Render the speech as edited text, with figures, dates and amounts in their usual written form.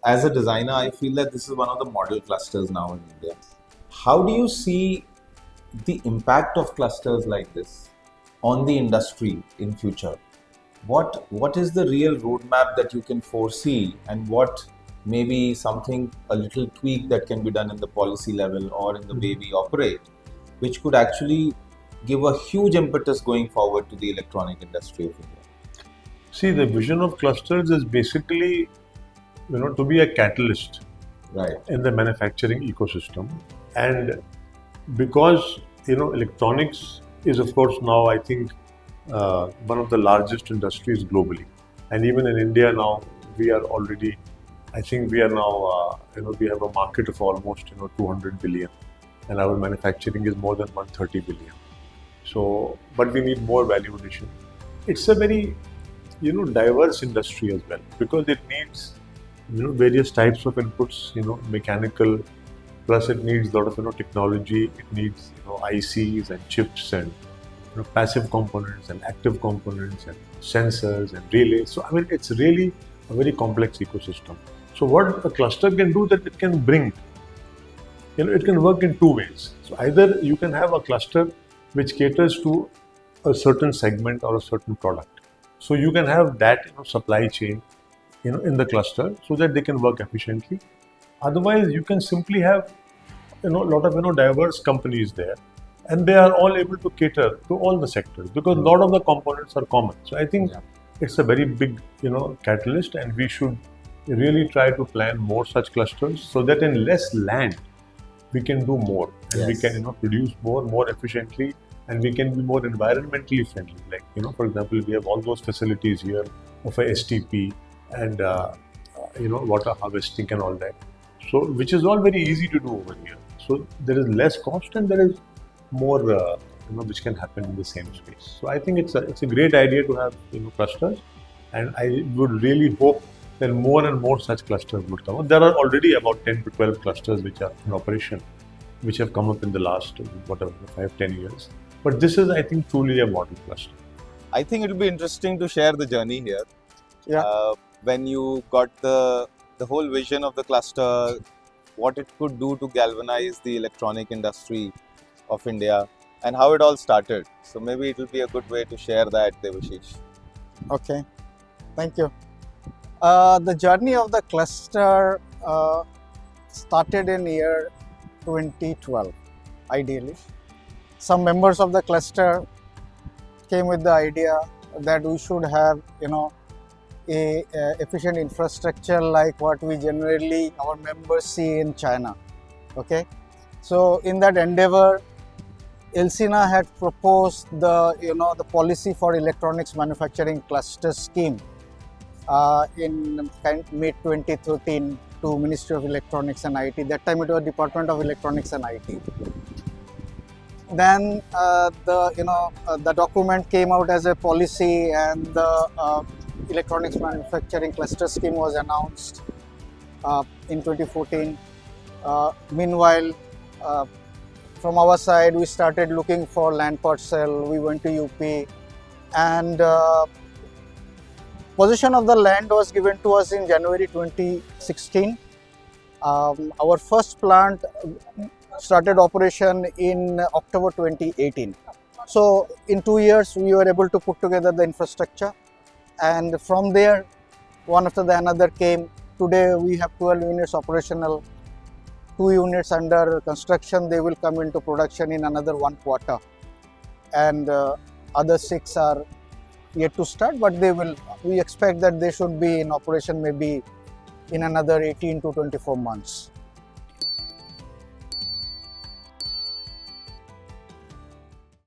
as a designer, I feel that this is one of the model clusters now in India. How do you see the impact of clusters like this on the industry in future? What is the real roadmap that you can foresee, and what maybe something a little tweak that can be done in the policy level or in the way we operate, which could actually give a huge impetus going forward to the electronic industry of India? See, the vision of clusters is basically, to be a catalyst Right. in the manufacturing ecosystem. And because, electronics is, of course, now, I think, one of the largest industries globally. And even in India now, we are already, I think we are now, we have a market of almost, 200 billion. And our manufacturing is more than 130 billion. So, but we need more value addition. It's a very, diverse industry as well, because it needs, various types of inputs, mechanical, plus it needs a lot of, technology. It needs, ICs and chips and, passive components and active components and sensors and relays. So, I mean, it's really a very complex ecosystem. So, what a cluster can do, that it can bring, it can work in two ways. So, either you can have a cluster which caters to a certain segment or a certain product. So you can have that supply chain in the cluster so that they can work efficiently. Otherwise, you can simply have a lot of diverse companies there, and they are all able to cater to all the sectors because a lot of the components are common. So I think it's a very big catalyst, and we should really try to plan more such clusters so that in less land we can do more, and we can produce more efficiently. And we can be more environmentally friendly. Like, for example, we have all those facilities here of a STP and, water harvesting and all that. So, which is all very easy to do over here. So, there is less cost and there is more, which can happen in the same space. So, I think it's a great idea to have, clusters. And I would really hope that more and more such clusters would come up. There are already about 10 to 12 clusters which are in operation, which have come up in the last, 5-10 years. But this is, I think, truly a model cluster. I think it will be interesting to share the journey here. Yeah. When you got the whole vision of the cluster, what it could do to galvanize the electronic industry of India, and how it all started. So maybe it will be a good way to share that, Debashish. Okay, thank you. The journey of the cluster started in year 2012, ideally. Some members of the cluster came with the idea that we should have, a efficient infrastructure like what we generally our members see in China. Okay, so in that endeavor, ELCINA had proposed the policy for electronics manufacturing cluster scheme in mid 2013 to Ministry of Electronics and IT. That time it was Department of Electronics and IT. Then the document came out as a policy, and the electronics manufacturing cluster scheme was announced in 2014. Meanwhile, from our side, we started looking for land parcel. We went to UP, and possession of the land was given to us in January 2016. Our first plant started operation in October 2018. So in 2 years, we were able to put together the infrastructure, and from there, one after the another came. Today we have 12 units operational, 2 units under construction. They will come into production in another 1 quarter, and other 6 are yet to start, but we expect that they should be in operation maybe in another 18 to 24 months.